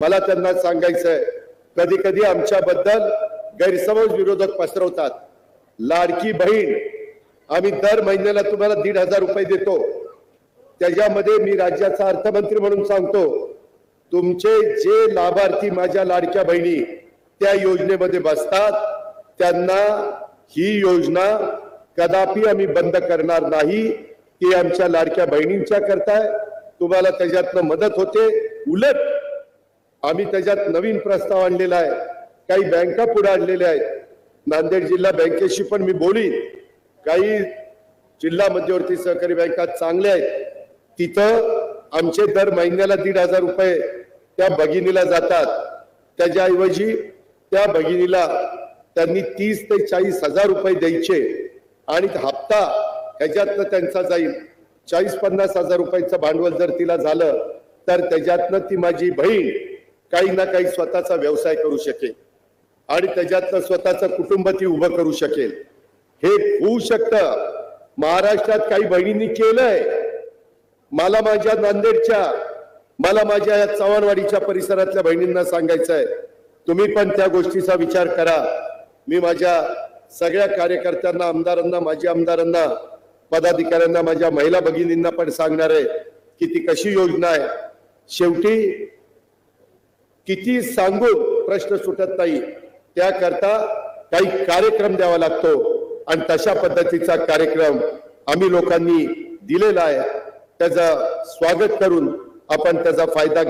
मला त्यांना सांगायचंय, कधी कधी आमच्याबद्दल गैरसमज विरोधक पसरवतात। लाडकी बहीण आम्ही दर महिन्याला तुम्हाला 1,500 रुपये देतो, त्याच्यामध्ये मी राज्याचा अर्थमंत्री म्हणून सांगतो, तुमचे जे लाभार्थी माझ्या लाडक्या बहिणी त्या योजनेमध्ये बसतात त्यांना ही योजना कदापि आम्ही बंद करणार नाही। की आमच्या लाडक्या बहिणींच्या करताय, तुम्हाला त्याच्यातनं मदत होते। उलट आम्ही त्याच्यात नवीन प्रस्ताव आणलेला आहे, काही बँका पुढे आणलेल्या आहेत। नांदेड जिल्हा बँकेशी पण मी बोलीन, काही जिल्हा मध्यवर्ती सहकारी बँका चांगल्या आहेत, तिथं आमचे दर महिन्याला 1,500 रुपये त्या भगिनीला जातात। त्याच्याऐवजी त्या भगिनीला त्यांनी 30 ते 40 हजार रुपये द्यायचे आणि हप्ता ह्याच्यातनं त्यांचा जाईल। 40-50 हजार रुपयाचं भांडवल जर तिला झालं तर त्याच्यातनं ती माझी बहीण काही ना काही स्वतःचा व्यवसाय करू शकेल आणि त्याच्यातनं स्वतःचं कुटुंब ती उभं करू शकेल। हे होऊ शकतं। महाराष्ट्रात काही बहिणींनी केलंय। मला माझ्या नांदेडच्या, मला माझ्या चव्हाणवाडीच्या परिसरातल्या बहिणींना सांगायचंय, तुम्ही पण त्या गोष्टीचा विचार करा। मी माझ्या सगळ्या कार्यकर्त्यांना, आमदारांना, माजी आमदारांना, पदाधिकाऱ्यांना, माझ्या महिला भगिनींना पण सांगणार आहे की ती कशी योजना आहे। शेवटी किती सांगून प्रश्न सुटत नाही, त्याकरता काही कार्यक्रम द्यावा लागतो आणि तशा पद्धतीचा कार्यक्रम आम्ही लोकांनी दिलेला आहे। त्याचा स्वागत करून आपण त्याचा फायदा